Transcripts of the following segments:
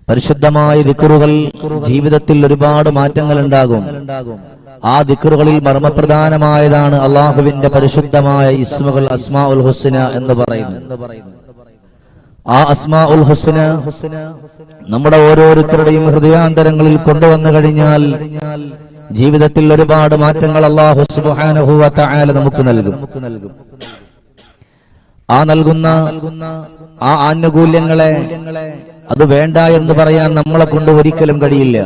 പരിശുദ്ധമായ ദിക്റുകൾ ജീവിതത്തിൽ ഒരുപാട് മാറ്റങ്ങൾ ഉണ്ടാകും. ആ ദിക്റുകളിൽ മർമ്മപ്രധാനമായതാണ് അള്ളാഹുവിന്റെ പരിശുദ്ധമായ ഇസ്മുകൾ, അസ്മാഉൽ ഹുസ്ന എന്ന് പറയുന്നത്. ആ അസ്മാഉൽ ഹുസ്ന നമ്മുടെ ഓരോരുത്തരുടെയും ഹൃദയാന്തരങ്ങളിൽ കൊണ്ടുവന്നു കഴിഞ്ഞാൽ ജീവിതത്തിൽ ഒരുപാട് മാറ്റങ്ങൾ അല്ലാഹു സുബ്ഹാനഹു വ തആല നമുക്ക് നൽകും. ആ നൽകുന്ന ആ ആനുകൂല്യങ്ങളെ അത് വേണ്ട എന്ന് പറയാൻ നമ്മളെ കൊണ്ട് ഒരിക്കലും കഴിയില്ല.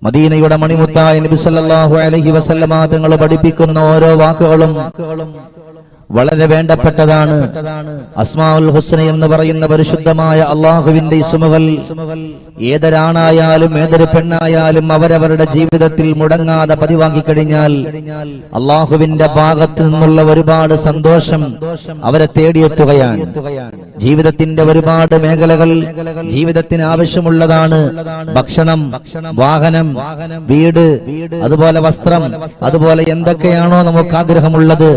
മദീനയുടെ മണിമുത്തായ നബി സല്ലല്ലാഹു അലൈഹി വസല്ലമ തങ്ങൾ പഠിപ്പിക്കുന്ന ഓരോ വാക്കുകളും വളരെ വേണ്ടപ്പെട്ടതാണ്. അസ്മാഉൽ ഹുസ്ന എന്ന് പറയുന്ന പരിശുദ്ധമായ അള്ളാഹുവിന്റെ ഇസ്മുകൾ ഏതൊരാണായാലും ഏതൊരു പെണ്ണായാലും അവരവരുടെ ജീവിതത്തിൽ മുടങ്ങാതെ പതിവാക്കി കഴിഞ്ഞാൽ അള്ളാഹുവിന്റെ ഭാഗത്തു നിന്നുള്ള ഒരുപാട് സന്തോഷം അവരെ തേടിയെത്തുകയാണ്. ജീവിതത്തിന്റെ ഒരുപാട് മേഖലകൾ ജീവിതത്തിന് ആവശ്യമുള്ളതാണ്. ഭക്ഷണം, വാഹനം, വീട്, അതുപോലെ വസ്ത്രം, അതുപോലെ എന്തൊക്കെയാണോ നമുക്ക് ആഗ്രഹമുള്ളത്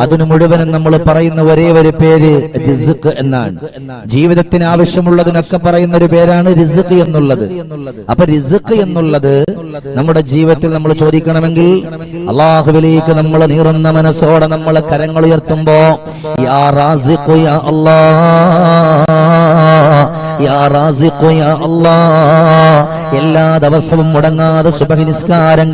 അതിനു മുഴുവനും നമ്മൾ പറയുന്ന ഒരേ ഒരു പേര് റിസ്ക് എന്നാണ്. ജീവിതത്തിന് ആവശ്യമുള്ളതിനൊക്കെ പറയുന്ന ഒരു പേരാണ് റിസ്ക് എന്നുള്ളത്. അപ്പൊ റിസ്ക് എന്നുള്ളത് നമ്മുടെ ജീവിതത്തിൽ നമ്മൾ ചോദിക്കണമെങ്കിൽ അള്ളാഹുവിലേക്ക് നമ്മൾ നീറുന്ന മനസ്സോടെ നമ്മൾ കരങ്ങൾ ഉയർത്തുമ്പോ യാ റാസിഖ് യാ അല്ലാഹ്, യാ റാസിഖ് യാ അല്ലാഹ്, എല്ലാ ദിവസവും മുടങ്ങാതെ സുബഹി നിസ്കാരം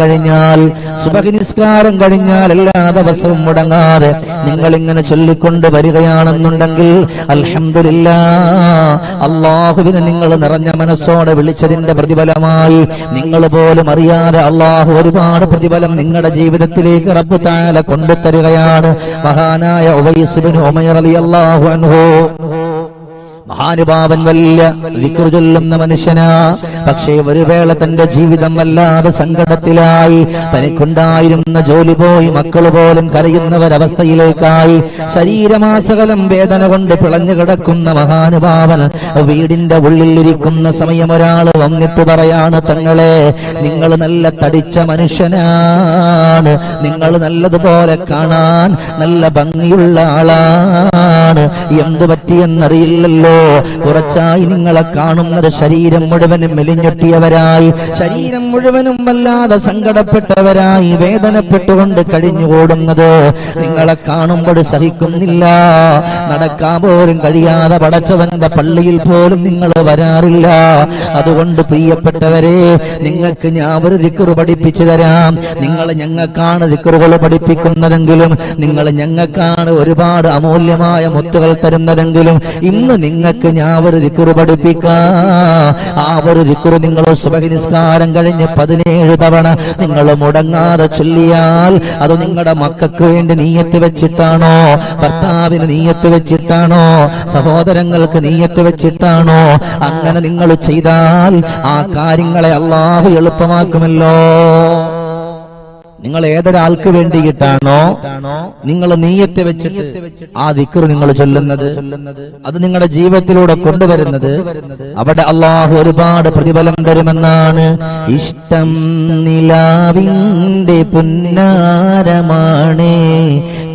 കഴിഞ്ഞാൽ എല്ലാ ദിവസവും മുടങ്ങാതെ നിങ്ങൾ ഇങ്ങനെ ചൊല്ലിക്കൊണ്ട് വരികയാണെന്നുണ്ടെങ്കിൽ അൽഹംദുലില്ലാഹ്, അല്ലാഹുവിനെ നിങ്ങൾ നിറഞ്ഞ മനസ്സോടെ വിളിച്ചതിന്റെ പ്രതിഫലമായി നിങ്ങൾ പോലും അറിയാതെ അല്ലാഹു ഒരുപാട് പ്രതിഫലം നിങ്ങളുടെ ജീവിതത്തിലേക്ക് റബ്ബ് തആല കൊണ്ടുതരികയാണ്. മഹാനായ ഉവൈസ് ഇബ്നു ഉമൈർ റളിയല്ലാഹു അൻഹു മഹാനുഭാവൻ, വലിയ ദിക്ർ ചൊല്ലുന്ന മനുഷ്യനാ. പക്ഷേ ഒരു വേള തന്റെ ജീവിതം വല്ലാതെ സങ്കടത്തിലായി. തനിക്കുണ്ടായിരുന്ന ജോലി പോയി, മക്കൾ പോലും കരയുന്ന ഒരവസ്ഥയിലേക്കായി. ശരീരമാസകലം വേദന കൊണ്ട് പിളഞ്ഞു കിടക്കുന്ന മഹാനുഭാവൻ വീടിന്റെ ഉള്ളിലിരിക്കുന്ന സമയം ഒരാൾ വന്നിട്ട് പറയാണ്, തങ്ങളെ, നിങ്ങൾ നല്ല തടിച്ച മനുഷ്യനാണ്, നിങ്ങൾ നല്ലതുപോലെ കാണാൻ നല്ല ഭംഗിയുള്ള ആളാണ്, എന്തു പറ്റിയെന്നറിയില്ലല്ലോ, കുറച്ചായി നിങ്ങളെ കാണുന്നത് ശരീരം മുഴുവനും മെലിഞ്ഞൊട്ടിയവരായി, ശരീരം മുഴുവനും വല്ലാതെ സങ്കടപ്പെട്ടവരായി, വേദനപ്പെട്ടുകൊണ്ട് കഴിഞ്ഞുകൂടുന്നത് നിങ്ങളെ കാണുമ്പോൾ സഹിക്കുന്നില്ല. നടക്കാൻ പോലും കഴിയാതെ പടച്ചവന്റെ പള്ളിയിൽ പോലും നിങ്ങൾ വരാറില്ല. അതുകൊണ്ട് പ്രിയപ്പെട്ടവരെ, നിങ്ങൾക്ക് ഞാൻ ഒരു ദിക്ർ പഠിപ്പിച്ചു തരാം. നിങ്ങൾ ഞങ്ങൾക്കാണ് ദിക്റുകൾ പഠിപ്പിക്കുന്നതെങ്കിലും, നിങ്ങൾ ഞങ്ങൾക്കാണ് ഒരുപാട് അമൂല്യമായ മുത്തുകൾ തരുന്നതെങ്കിലും, ഇന്ന് നിങ്ങൾക്ക് ഞാൻ ഒരു ദിക്ർ പഠിപ്പിക്കാം. ആ ഒരു ദിക്ർ നിങ്ങൾ സുബഹി നിസ്കാരം കഴിഞ്ഞ് 17 തവണ നിങ്ങൾ മുടങ്ങാതെ ചൊല്ലിയാൽ, അത് നിങ്ങളുടെ മക്കൾക്ക് വേണ്ടി നീയത്ത് വെച്ചിട്ടാണോ, ഭർത്താവിന് നീയത്ത് വെച്ചിട്ടാണോ, സഹോദരങ്ങൾക്ക് നീയത്ത് വെച്ചിട്ടാണോ, അങ്ങനെ നിങ്ങൾ ചെയ്താൽ ആ കാര്യങ്ങളെ അല്ലാഹു എളുപ്പമാക്കുമല്ലോ. നിങ്ങൾ ഏതൊരാൾക്ക് വേണ്ടിയിട്ടാണോ നിങ്ങൾ നീയത്ത് വെച്ചിട്ട് ആ ദിക്ർ നിങ്ങൾ ചൊല്ലുന്നത്, അത് നിങ്ങളുടെ ജീവിതത്തിലൂടെ കൊണ്ടുവരുന്നത്, അവിടെ അള്ളാഹു ഒരുപാട് പ്രതിഫലം തരുമെന്നാണ്. ഇഷ്ടം നിലാവിന്റെ പുന്നാരമാണേ,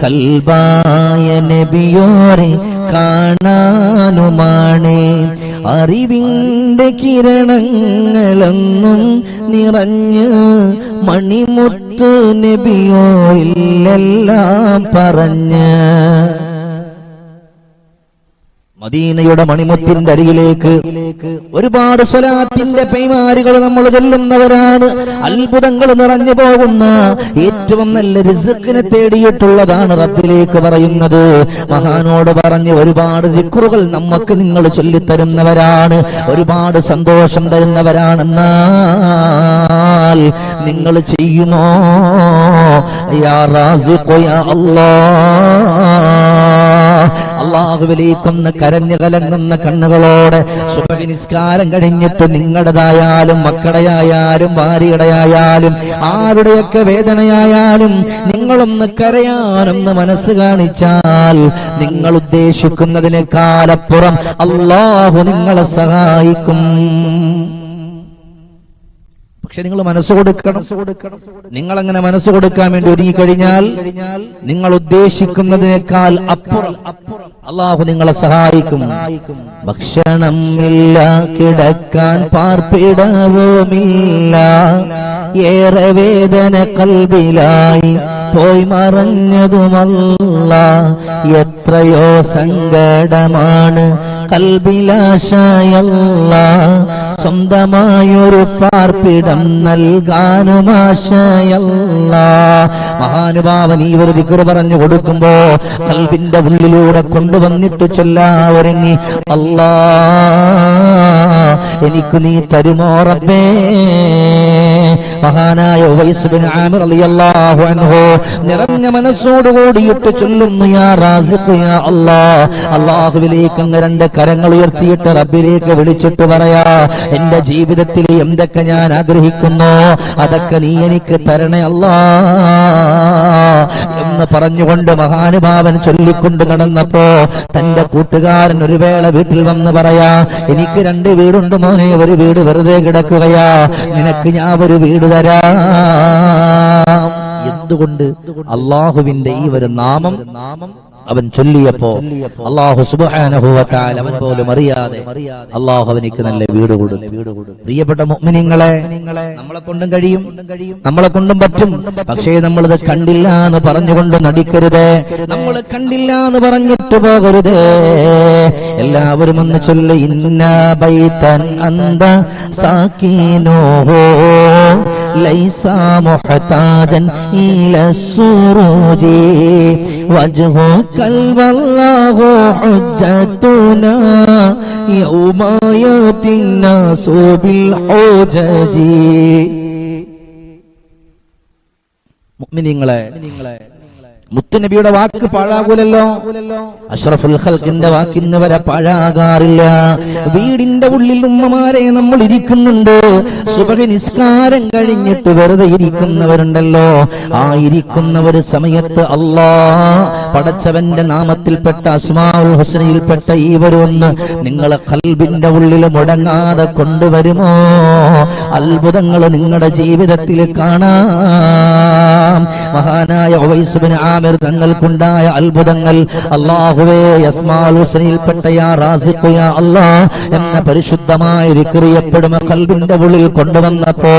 കൽബായ നബിയോരെ കാണാനുമാണേ, അറിവിന്റെ കിരണങ്ങളെന്നും നിറഞ്ഞ് മണിമുത്ത് നബിയോയിലെല്ലാം പറഞ്ഞ്. മദീനയുടെ മണിമുത്തിന്റെ അരികിലേക്ക് ഒരുപാട് സ്വലാത്തിന്റെ പെയ്മാരികൾ നമ്മൾ ചൊല്ലുന്നവരാണ്. അത്ഭുതങ്ങൾ നിറഞ്ഞു പോകുന്ന ഏറ്റവും നല്ല റിസ്ക്കിനെ തേടിയിട്ടുള്ളതാണ് റബ്ബിലേക്ക് പറയുന്നത്. മഹാനോട് പറഞ്ഞ് ഒരുപാട് ദിക്റുകൾ നമുക്ക് നിങ്ങൾ ചൊല്ലിത്തരുന്നവരാണ്, ഒരുപാട് സന്തോഷം തരുന്നവരാണെന്നാൽ നിങ്ങൾ ചെയ്യുമോ? യാ റാസിഖ് യാ അല്ലാഹ്, അല്ലാഹുവിലേക്കൊന്ന് കരഞ്ഞു കലങ്ങുന്ന കണ്ണുകളോടെ സുബഹി നിസ്കാരം കഴിഞ്ഞിട്ട് നിങ്ങളുടേതായാലും മക്കളുടെയായാലും ഭാര്യയുടെയായാലും ആരുടെയൊക്കെ വേദനയായാലും നിങ്ങളൊന്ന് കരയാനൊന്ന് മനസ്സ് കാണിച്ചാൽ നിങ്ങൾ ഉദ്ദേശിക്കുന്നതിനേക്കാളപ്പുറം അല്ലാഹു നിങ്ങളെ സഹായിക്കും. പക്ഷെ നിങ്ങൾ മനസ്സ് കൊടുക്കണം. നിങ്ങൾ അങ്ങനെ മനസ്സ് കൊടുക്കാൻ വേണ്ടി ഒരുങ്ങിക്കഴിഞ്ഞാൽ നിങ്ങൾ ഉദ്ദേശിക്കുന്നതിനേക്കാൾ അപ്പുറം അള്ളാഹു നിങ്ങളെ സഹായിക്കും. ഭക്ഷണമില്ല, കിടക്കാൻ പാർപ്പിടവുമില്ല, ഏറെ വേദന കൽബിലായി പോയി മറഞ്ഞതുമല്ല, എത്രയോ സങ്കടമാണ് കൽബിലാശയല്ല, സ്വന്തമായൊരു പാർപ്പിടം നൽകാനുമാശയല്ല. മഹാനുഭാവൻ ഈ ഒരു ദിക്ർ പറഞ്ഞു കൊടുക്കുമ്പോ കൽബിന്റെ ഉള്ളിലൂടെ കൊണ്ടുവന്നിട്ട് ചൊല്ലാവൊരുങ്ങി, അല്ലാ എനിക്ക് നീ തരുമോ റബ്ബേ. മഹാനായ ഉവൈസ് ബിൻ ആമിർ റളിയല്ലാഹു അൻഹു നിറഞ്ഞ മനസ്സോടുകൂടിയിട്ട് ചൊല്ലുന്നു, യാ റാസിഖ് യാ അല്ലാഹ്. അല്ലാഹുവിലേക്ക് അങ്ങ് രണ്ട് കരങ്ങൾ ഉയർത്തിയിട്ട് റബ്ബിലേക്ക് വിളിച്ചിട്ട് പറയാ, എന്റെ ജീവിതത്തിൽ എന്തൊക്കെ ഞാൻ ആഗ്രഹിക്കുന്നു അതൊക്കെ നീ എനിക്ക് തരണേ അല്ലാ എന്ന് പറഞ്ഞുകൊണ്ട് മഹാനുഭാവൻ ചൊല്ലിക്കൊണ്ട് നടന്നപ്പോ തന്റെ കൂട്ടുകാരൻ ഒരു വേള വീട്ടിൽ വന്ന് പറയാ, എനിക്ക് 2 വീടുണ്ട് മോനെ, ഒരു വീട് വെറുതെ കിടക്കുകയാ, നിനക്ക് ഞാൻ ഒരു വീട് തരാം. എന്തുകൊണ്ട്? അള്ളാഹുവിന്റെ ഈ ഒരു നാമം അവൻ ചൊല്ലിയപ്പോ അല്ലാഹു സുബ്ഹാനഹു വ തആല അവൻ പോലും അറിയാതെ അല്ലാഹു അവനിക്ക് നല്ല വീട് കൊടുത്തു. പ്രിയപ്പെട്ട മുഅ്മിനീങ്ങളെ, നമ്മളെ കൊണ്ടും കഴിയും, നമ്മളെ കൊണ്ടും പറ്റും. പക്ഷേ നമ്മളത് കണ്ടില്ല എന്ന് പറഞ്ഞുകൊണ്ട് നടിക്കരുത്, നമ്മൾ കണ്ടില്ല എന്ന് പറഞ്ഞിട്ട് പോകരുത്. എല്ലാവരും ഒന്ന് ചൊല്ല്, ഇന്നാ ബൈതൻ അന്ത സാകിനോഹോ ലൈസ മുഹ്താജൻ ഇലസ്സുറൂജി വജ്ഹു കൽവല്ലാഹു ഹുജ്ജതുനാ യൗമ യതിന്നാസു ബിൽ ഹുജജി. മുഅ്മിനീങ്ങളെ, മുത്തുനബിയുടെ വാക്ക് പാഴാകൂലല്ലോ. അഷ്റഫുൽ ഖൽഖിന്റെ വാക്കിന്ന് വരെ പാഴാകാറില്ല. വീടിന്റെ ഉള്ളിൽ ഉമ്മമാരെ നമ്മൾ ഇരിക്കുന്നുണ്ട്, സുബഹി നിസ്കാരം കഴിഞ്ഞിട്ട് വെറുതെ ഇരിക്കുന്നവരുണ്ടല്ലോ. ആ ഇരിക്കുന്ന ഒരു സമയത്ത് അല്ലാഹ് പടച്ചവന്റെ നാമത്തിൽപ്പെട്ട അസ്മാഉൽ ഹുസ്നയിൽപ്പെട്ട ഈ ഒന്ന് നിങ്ങളെ ഖൽബിന്റെ ഉള്ളിൽ മുടങ്ങാതെ കൊണ്ടുവരുമോ? അത്ഭുതങ്ങൾ നിങ്ങളുടെ ജീവിതത്തിൽ കാണാം. മഹാനായ ഉവൈസ് ബിൻ ആമിർ തങ്ങൾക്കുണ്ടായ അത്ഭുതങ്ങൾ അല്ലാഹുവേ അസ്മാഉൽ ഹുസ്നയിൽപ്പെട്ട യാ റാസിഖ് യാ അല്ലാഹ് എന്ന പരിശുദ്ധമായ ദിക്ർ എപ്പോഴും ഖൽബിന്റെ ഉള്ളിൽ കൊണ്ടുവന്നപ്പോ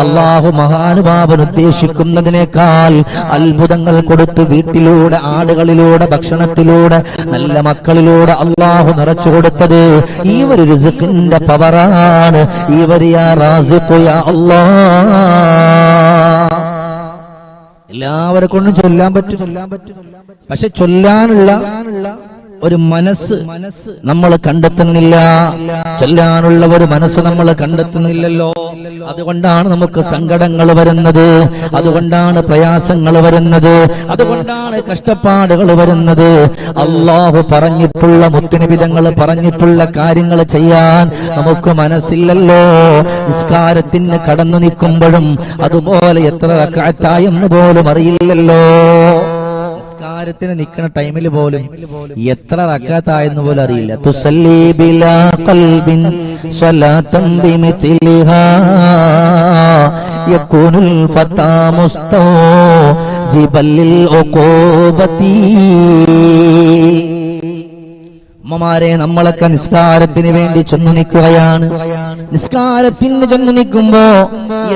അല്ലാഹു മഹാനുഭാവൻ ഉദ്ദേശിക്കുന്നതിനേക്കാൾ അത്ഭുതങ്ങൾ കൊടുത്തു. വീട്ടിലൂടെ, ആടുകളിലൂടെ, ഭക്ഷണത്തിലൂടെ, നല്ല മക്കളിലൂടെ അല്ലാഹു നിറച്ചു കൊടുത്തത് ഈ ഒരു റിസ്ഖിന്റെ പവറാണ്. ഈ ഒരു യാ റാസിഖ് യാ അല്ലാഹ് എല്ലാവരെ കൊണ്ടും ചൊല്ലാൻ പറ്റും. പക്ഷെ ചൊല്ലാനുള്ള ഒരു മനസ്സ് നമ്മൾ കണ്ടെത്തുന്നില്ല, ചൊല്ലാനുള്ള ഒരു മനസ്സ് നമ്മൾ കണ്ടെത്തുന്നില്ലല്ലോ. അതുകൊണ്ടാണ് നമുക്ക് സങ്കടങ്ങൾ വരുന്നത്, അതുകൊണ്ടാണ് പ്രയാസങ്ങൾ വരുന്നത്, അതുകൊണ്ടാണ് കഷ്ടപ്പാടുകൾ വരുന്നത്. അല്ലാഹു പറഞ്ഞിട്ടുള്ള മുത്തുനബി തങ്ങൾ പറഞ്ഞിട്ടുള്ള കാര്യങ്ങൾ ചെയ്യാൻ നമുക്ക് മനസ്സില്ലല്ലോ. നിസ്കാരത്തിന് കടന്നു നിൽക്കുമ്പോഴും അതുപോലെ എത്ര റക്അത്തായെന്ന് പോലും അറിയില്ലല്ലോ. നിസ്കാരത്തിന് നിൽക്കുന്ന ടൈമിൽ പോലും എത്ര റക്അത്തായെന്ന് പോലും അറിയില്ല. തുസല്ലി ബിലാ ഖൽബിൻ സ്വലാതൻ ബിമിത്ലിഹാ യകൂനുൽ ഫതാ മുസ്തജിബൽ ലിൽ ഉഖൂബതി. ഉമ്മമാരെ, നമ്മളൊക്കെ നിസ്കാരത്തിന് വേണ്ടി ചെന്നു നിൽക്കുകയാണ്. നിസ്കാരത്തിന് ചെന്നു നിൽക്കുമ്പോ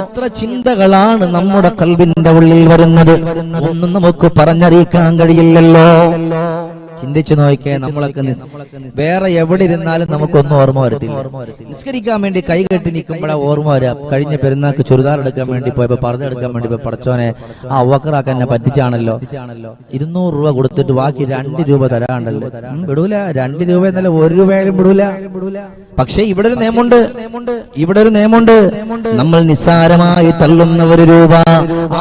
എത്ര ചിന്തകളാണ് നമ്മുടെ ഖൽബിന്റെ ഉള്ളിൽ വരുന്നത്, ഒന്നും നമുക്ക് പറഞ്ഞറിയിക്കാൻ കഴിയില്ലല്ലോ. ചിന്തിച്ചു നോക്കിയേ, നമ്മളൊക്കെ വേറെ എവിടെ ഇരുന്നാലും നമുക്കൊന്നും ഓർമ്മ വരത്തില്ല. നിസ്കരിക്കാൻ വേണ്ടി കൈ കെട്ടി നിൽക്കുമ്പോഴാ ഓർമ്മ വരാ, കഴിഞ്ഞ പെരുന്നാൾക്ക് ചുരിദാർ എടുക്കാൻ വേണ്ടി പോയപ്പോ, പറഞ്ഞെടുക്കാൻ വേണ്ടി പോയി, പടച്ചോനെ ആ അവക്കറാക്കാൻ എന്നെ പറ്റിച്ചാണല്ലോ, 200 രൂപ കൊടുത്തിട്ട് ബാക്കി 2 രൂപ തരാണ്ടല്ലോ. വിടൂല, 2 രൂപ എന്നല്ല 1 രൂപയാലും വിടൂല. പക്ഷെ ഇവിടെ ഒരു നിയമമുണ്ട്, നമ്മൾ നിസ്സാരമായി തള്ളുന്ന 1 രൂപ,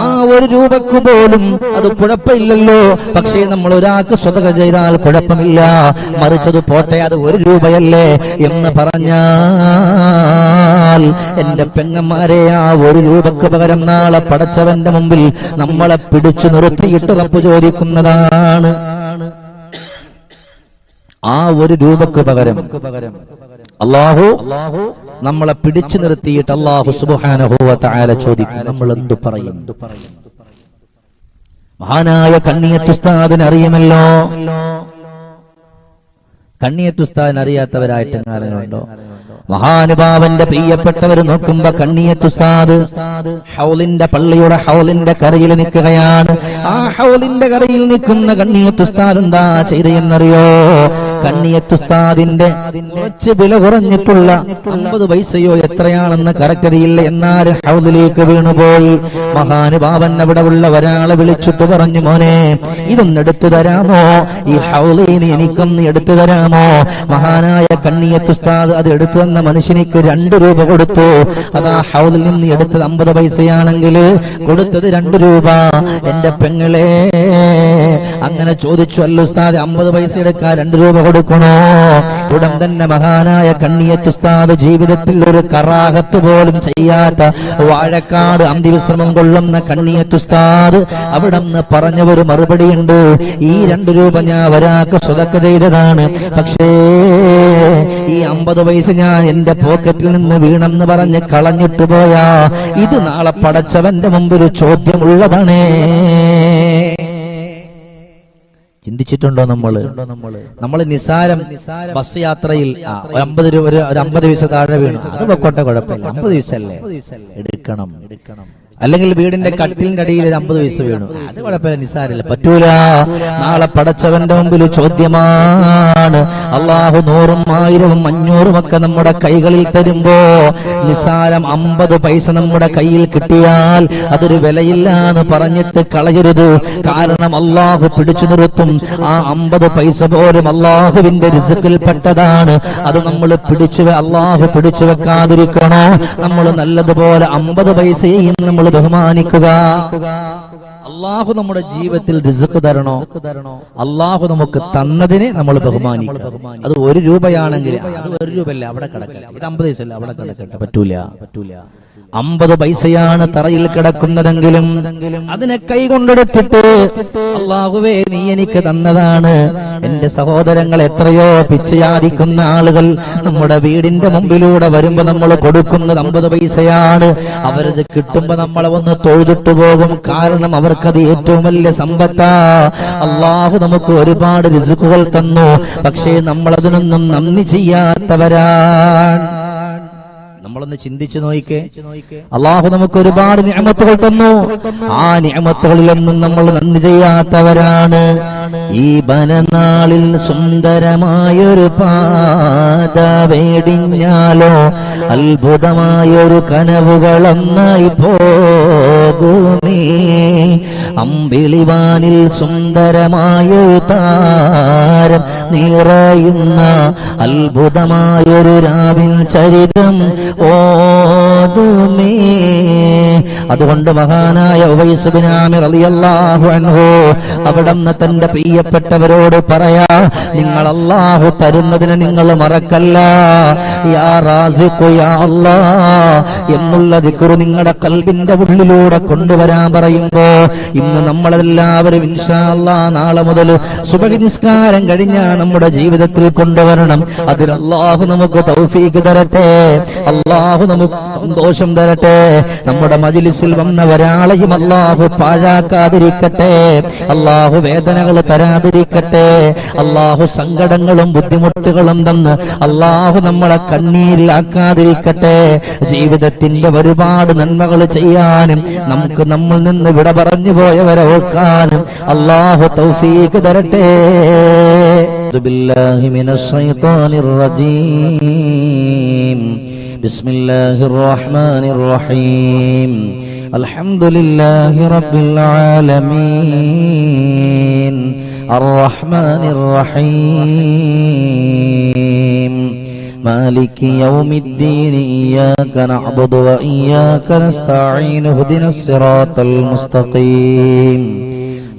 ആ 1 രൂപക്ക് പോലും അത് കുഴപ്പമില്ലല്ലോ. പക്ഷേ നമ്മൾ ഒരാൾക്ക് സ്വതക ചെയ്താൽ കുഴപ്പമില്ല, മറിച്ചത് പോട്ടെ, അത് 1 രൂപയല്ലേ എന്ന് പറഞ്ഞാൽ എന്റെ പെങ്ങന്മാരെ, ആ 1 രൂപക്ക് പകരം നാളെ പടച്ചവന്റെ മുമ്പിൽ നമ്മളെ പിടിച്ചു നിർത്തിയിട്ട് റബ്ബ് ചോദിക്കുന്നതാണ്. ആ 1 രൂപക്ക് പകരം അല്ലാഹു നമ്മളെ പിടിച്ചു നിർത്തിയിട്ട് അല്ലാഹു സുബ്ഹാനഹു വ തആല ചോദിക്കും, നമ്മൾ എന്തു പറയും? മഹാനായ കണ്ണിയത്ത് ഉസ്താദിനെ അറിയുമല്ലോ. കണ്ണിയത്ത് ഉസ്താദിനെ അറിയാത്തവരായിട്ട് ആരെങ്കിലുണ്ടോ? മഹാനുഭാവന്റെ പ്രിയപ്പെട്ടവർ നോക്കുമ്പോ കണ്ണിയത്ത് ഉസ്താദ് ഹൗലിന്റെ പള്ളിയുടെ ഹൗലിന്റെ കരയിൽ നിൽക്കുകയാണ്. ആ ഹൗലിന്റെ കരയിൽ നിൽക്കുന്ന കണ്ണിയത്ത് ഉസ്താദ് എന്താ ചെയ്തെന്നറിയോ? കണ്ണിയത്ത് ഉസ്താദിന്റെ കുറച്ച് വില കുറഞ്ഞിട്ടുള്ള 50 പൈസയോ എത്രയാണെന്ന് കറക്റ്ററിയില്ല, എന്നാൽ ഹൗലിലേക്ക് വീണുപോയി. മഹാനുഭാവൻ അവിടെ ഉള്ള ഒരാളെ വിളിച്ചിട്ട് പറഞ്ഞു, മോനെ ഇതൊന്നെടുത്തു തരാമോ? ഈ ഹൗലിന് എനിക്കൊന്ന് എടുത്തു തരാമോ? മഹാനായ കണ്ണിയത്ത് ഉസ്താദ് അത് എടുത്തു തന്ന മനുഷ്യനിക്ക് 2 രൂപ കൊടുത്തു. അതാ ഹൗലിൽ നിന്ന് എടുത്തത് 50 പൈസയാണെങ്കിൽ കൊടുത്തത് 2 രൂപ. എന്റെ പെങ്ങളെ അങ്ങനെ ചോദിച്ചു, അല്ല ഉസ്താദ് 50 പൈസ എടുക്കാൻ 2 രൂപ കൊടുക്കണോ? ഉടൻ തന്നെ മഹാനായ കണ്ണിയത്ത് ഉസ്താദ് ജീവിതത്തിൽ ഒരു കറാഹത്ത് പോലും ചെയ്യാത്ത വാഴക്കാട് അന്തിവിശ്രമം കൊള്ളുന്ന കണ്ണിയത്ത് ഉസ്താദ് അവിടെ നിന്ന് പറഞ്ഞ ഒരു മറുപടിയുണ്ട്, ഈ 2 രൂപ ഞാൻ ഒരാൾക്ക് സ്വതക്ക ചെയ്തതാണ്, പക്ഷേ ഈ 50 പൈസ ഞാൻ എന്റെ പോക്കറ്റിൽ നിന്ന് വീണെന്ന് പറഞ്ഞ് കളഞ്ഞിട്ട് പോയാ ഇത് നാളെ പടച്ചവന്റെ മുമ്പിൽ ചോദ്യമുള്ളതാണേ. ചിന്തിച്ചിട്ടുണ്ടോ നമ്മള് നിസാരം ബസ് യാത്രയിൽ 50 രൂപ ഒരു 50 പൈസ താഴെ വീണു, അത് പൊക്കോട്ടെ, കുഴപ്പമില്ല, 50 പൈസ അല്ലേ എടുക്കണം. അല്ലെങ്കിൽ വീടിന്റെ കട്ടിലിന്റെ അടിയിൽ ഒരു 50 പൈസ വീണു, അത് കുഴപ്പമില്ല, നിസാരല്ല, പറ്റൂല. നാളെ പടച്ചവന്റെ മുമ്പിൽ ചോദ്യമാണ്. അള്ളാഹു 100ഉം 1000ഉം 500ഉം ഒക്കെ നമ്മുടെ കൈകളിൽ തരുമ്പോ നിസാരം 50 പൈസ നമ്മുടെ കയ്യിൽ കിട്ടിയാൽ അതൊരു വിലയില്ലാന്ന് പറഞ്ഞിട്ട് കളയരുത്. കാരണം അള്ളാഹു പിടിച്ചു നിർത്തും. ആ 50 പൈസ പോലും അള്ളാഹുവിന്റെ റിസ്ക്കിൽ പെട്ടതാണ്. അത് നമ്മൾ അള്ളാഹു പിടിച്ചു വെക്കാതിരിക്കണോ? നമ്മൾ നല്ലതുപോലെ 50 പൈസയും നമ്മൾ ബഹുമാനിക്കുക. അള്ളാഹു നമ്മുടെ ജീവിതത്തിൽ റിസ്ക് തരണോ? അള്ളാഹു നമുക്ക് തന്നതിനെ നമ്മൾ ബഹുമാനിക്കുക. അത് 1 രൂപയാണെങ്കിൽ അത് 1 രൂപയല്ല, അവിടെ കിടക്കട്ടെ. ഇത് 50 പൈസ അല്ല, അവിടെ കിടക്കട്ടെ. പറ്റൂല. 50 പൈസയാണ് തറയിൽ കിടക്കുന്നതെങ്കിലും അതിനെ കൈ കൊണ്ടെടുത്തിട്ട് അള്ളാഹുവേ നീ എനിക്ക് തന്നതാണ്. എന്റെ സഹോദരങ്ങൾ, എത്രയോ പിച്ചയാദിക്കുന്ന ആളുകൾ നമ്മുടെ വീടിന്റെ മുമ്പിലൂടെ വരുമ്പോ നമ്മൾ കൊടുക്കുന്നത് 50 പൈസയാണ്. അവരത് കിട്ടുമ്പോ നമ്മളെ ഒന്ന് തൊഴുതിട്ട് പോകും. കാരണം അവർക്കത് ഏറ്റവും വലിയ സമ്പത്താ. അള്ളാഹു നമുക്ക് ഒരുപാട് റിസ്കുകൾ തന്നു, പക്ഷേ നമ്മളതിനൊന്നും നന്ദി ചെയ്യാത്തവരാണ്. നമ്മളൊന്ന് ചിന്തിച്ചു നോക്കിക്കേ. അള്ളാഹു നമുക്ക് ഒരുപാട് നിഅമത്തുകൾ തന്നു, ആ നിഅമത്തുകളിലൊന്നും നമ്മൾ നന്ദി ചെയ്യാത്തവരാണ്. ഈ ബനനാളിൽ സുന്ദരമായൊരു പാത വേടിഞ്ഞാലോ അത്ഭുതമായൊരു കനവുകളൊന്നായി പോകുമേ. അമ്പിളിവാനിൽ സുന്ദരമായൊരു താരം നിറയുന്ന അത്ഭുതമായൊരു രാവിൻ ചരിതം ഓതുമേ. അതുകൊണ്ട് മഹാനായ ഉവൈസ് ബിൻ ആമിർ റളിയല്ലാഹു അൻഹു അവിടുന്ന് തന്റെ പ്രിയപ്പെട്ടവരോട് പറയാ, നിങ്ങൾ അല്ലാഹു തരുന്നതിനെ നിങ്ങൾ മറക്കല്ല. യാ റാസിഖു യാ അല്ലാഹ് എന്നുള്ള ദിക്ർ നിങ്ങളുടെ ഖൽബിന്റെ ഉള്ളിലൂടെ കൊണ്ടുവരാൻ പറയുമ്പോ ഇന്ന് നമ്മളെല്ലാവരും ഇൻഷാ അല്ലാഹ് നാളെ മുതൽ സുബ്ഹി നിസ്കാരം കഴിഞ്ഞാൽ നമ്മുടെ ജീവിതത്തിൽ കൊണ്ടുവരണം. അതിൽ അല്ലാഹു നമുക്ക് തൗഫീഖ് തരട്ടെ, അല്ലാഹു നമുക്ക് സന്തോഷം തരട്ടെ. നമ്മുടെ മജ്ലിസിൽ വന്ന ഒരാളെയും അല്ലാഹു പാഴാക്കാതിരിക്കട്ടെ, അല്ലാഹു വേദനകൾ തരാതിരിക്കട്ടെ, അല്ലാഹു സങ്കടങ്ങളും ബുദ്ധിമുട്ടുകളും തന്ന് അല്ലാഹു നമ്മളെ കണ്ണീരിലാക്കാതിരിക്കട്ടെ. ജീവിതത്തിന്റെ ഒരുപാട് നന്മകൾ ചെയ്യാനും നമുക്ക് നമ്മിൽ നിന്ന് വിട പറഞ്ഞു പോയവരെ ഓർക്കാനും അല്ലാഹു തൗഫീഖ് തരട്ടെ. ബില്ലാഹി മിനശ് ശൈത്വാനിർ റജീം. ബിസ്മില്ലാഹിർ റഹ്മാനിർ റഹീം. അൽഹംദുലില്ലാഹി റബ്ബിൽ ആലമീൻ അർറഹ്മാനിർ റഹീം മാലികി യൗമിദ്ദീൻ. ഇയ്യാക നഅ്ബുദു വ ഇയ്യാക നസ്തഈൻ. ഇഹ്ദിനസ് സിറാത്തൽ മുസ്തഖീം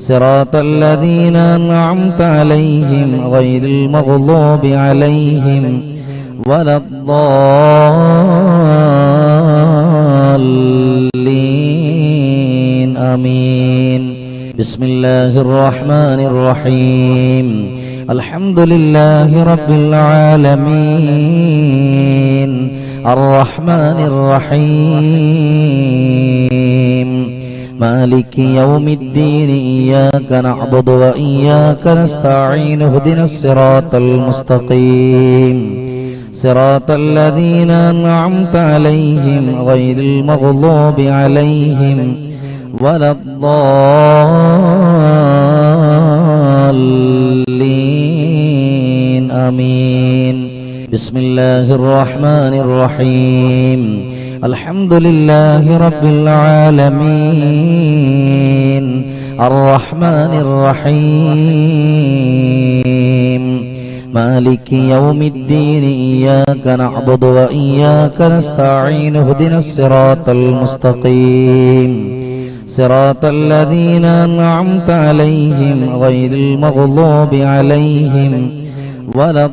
സിറാത്തൽ ലദീന അൻഅംത അലൈഹിം ഗൈറിൽ മഗ്ദൂബി അലൈഹിം വലദ്ദാല്ലീൻ. ആമീൻ. ബിസ്മില്ലാഹിർ റഹ്മാനിർ റഹീം. الحمد لله رب العالمين الرحمن الرحيم مالك يوم الدين إياك نعبد وإياك نستعين اهدنا الصراط المستقيم صراط الذين أنعمت عليهم غير المغضوب عليهم ولا الضالين آمين بسم الله الرحمن الرحيم الحمد لله رب العالمين الرحمن الرحيم مالك يوم الدين إياك نعبد وإياك نستعين اهدنا الصراط المستقيم صراط الذين أنعمت عليهم غير المغضوب عليهم ولا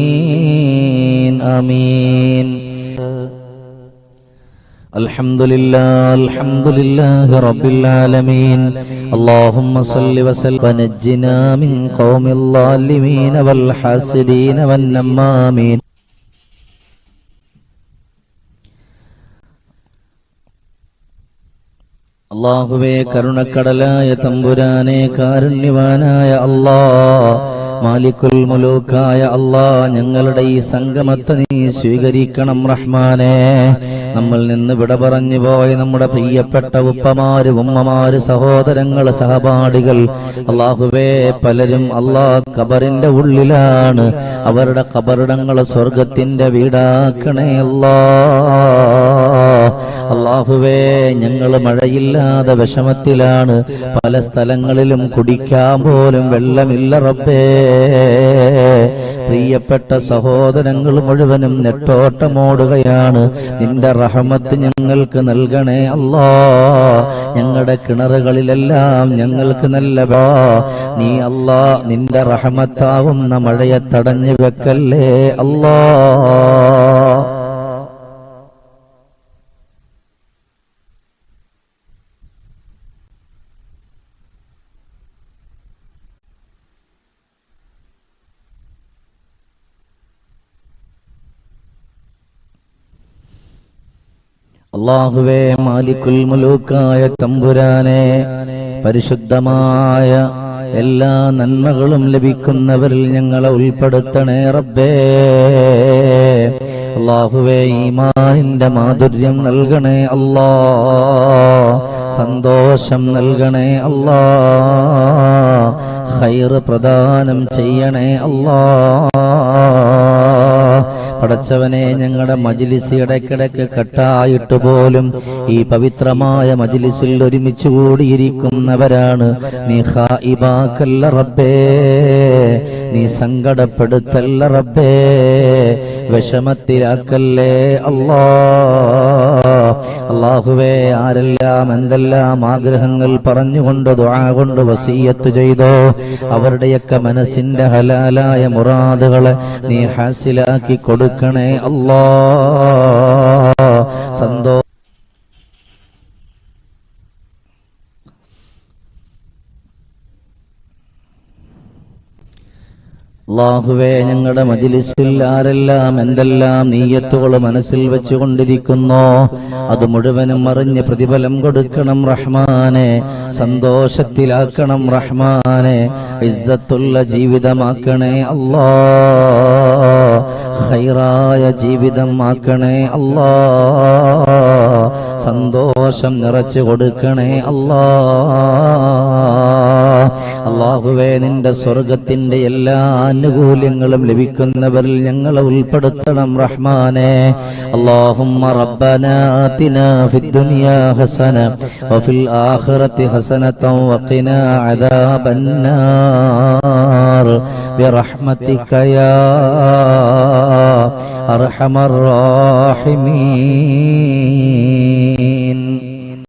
الضالين آمين الحمد لله رب العالمين اللهم صل وسلم ونجنا من قوم الظالمين والحاسدين والنمامين അല്ലാഹുവേ കരുണക്കടലായ തമ്പുരാനെ കാരുണ്യവാനായ അല്ലാഹ് മാലിക്കുൽ മുലൂക്കായ അല്ലാഹ് ഞങ്ങളുടെ ഈ സംഗമത്തെ നീ സ്വീകരിക്കണം റഹ്മാനേ നമ്മൾ നിന്ന് വിട പറഞ്ഞു പോയ നമ്മുടെ പ്രിയപ്പെട്ട ഉപ്പമാര് ഉമ്മമാര് സഹോദരങ്ങൾ സഹപാഠികൾ അല്ലാഹുവേ പലരും അല്ലാഹ് ഖബറിന്റെ ഉള്ളിലാണ് അവരുടെ ഖബറിടങ്ങൾ സ്വർഗത്തിന്റെ വീടാക്കണേ അല്ലാഹുവേ ഞങ്ങൾ മഴയില്ലാതെ വിഷമത്തിലാണ് പല സ്ഥലങ്ങളിലും കുടിക്കാൻ പോലും വെള്ളമില്ല റബ്ബേ പ്രിയപ്പെട്ട സഹോദരങ്ങൾ മുഴുവനും നെട്ടോട്ടമോടുകയാണ് നിന്റെ റഹ്മത്ത് ഞങ്ങൾക്ക് നൽകണേ അല്ലാഹ് ഞങ്ങളുടെ കിണറുകളിലെല്ലാം ഞങ്ങൾക്ക് നല്ല നീ അല്ലാഹ് നിന്റെ റഹ്മത്താവുന്ന മഴയെ തടഞ്ഞു വെക്കല്ലേ അല്ലാഹ് അല്ലാഹുവേ മാലിക്കുൽ മുലൂക്കായ തമ്പുരാനെ പരിശുദ്ധമായ എല്ലാ നന്മകളും ലഭിക്കുന്നവരിൽ ഞങ്ങളെ ഉൾപ്പെടുത്തണേ റബ്ബേ അല്ലാഹുവേ ഈമാനിന്റെ മാധുര്യം നൽകണേ അല്ലാഹ് സന്തോഷം നൽകണേ അല്ലാഹ് ഖൈർ പ്രദാനം ചെയ്യണേ അല്ലാഹ് പടച്ചവനെ ഞങ്ങളുടെ മജ്ലിസ് ഇടയ്ക്കിടയ്ക്ക് കട്ടായിട്ട് പോലും ഈ പവിത്രമായ മജ്ലിസിൽ ഒരുമിച്ച് കൂടിയിരിക്കുന്നവരാണ് നീ ഖായിബാക്കല്ല റബ്ബേ നീ സങ്കടപ്പെടുത്തല്ല റബ്ബേ വിഷമത്തിലാക്കല്ലേ അല്ലാഹുവേ ആരെല്ലാം എന്തെല്ലാം ആഗ്രഹങ്ങൾ പറഞ്ഞുകൊണ്ട് ദുആ കൊണ്ട് വസിയത്ത് ചെയ്തോ അവരുടെയൊക്കെ മനസ്സിന്റെ ഹലാലായ മുറാദുകളെ നീ ഹാസിലാക്കി കൊടുക്കണേ അല്ലാഹ് സന്തോഷം അല്ലാഹുവേ ഞങ്ങളുടെ മജ്ലിസിൽ ആരെല്ലാം എന്തെല്ലാം നീയത്തുകൾ മനസ്സിൽ വെച്ചുകൊണ്ടിരിക്കുന്നോ അത് മുഴുവനും അറിഞ്ഞ് പ്രതിഫലം കൊടുക്കണം റഹ്മാനെ സന്തോഷത്തിലാക്കണം റഹ്മാനെ ഇസ്സത്തുള്ള ജീവിതമാക്കണേ അല്ലാഹ് ഖൈറായ ജീവിതമാക്കണേ അല്ലാഹ് സന്തോഷം നിറച്ചു കൊടുക്കണേ അല്ലാഹുവേ നിന്റെ സ്വർഗത്തിന്റെ എല്ലാ ആനുകൂല്യങ്ങളും ലഭിക്കുന്നവരിൽ ഞങ്ങളെ ഉൾപ്പെടുത്തണം റഹ്മാനെ اللهم ربنا آتنا في الدنيا حسنة وفي الآخرة حسنة وقنا عذاب النار برحمتك يا أرحم الراحمين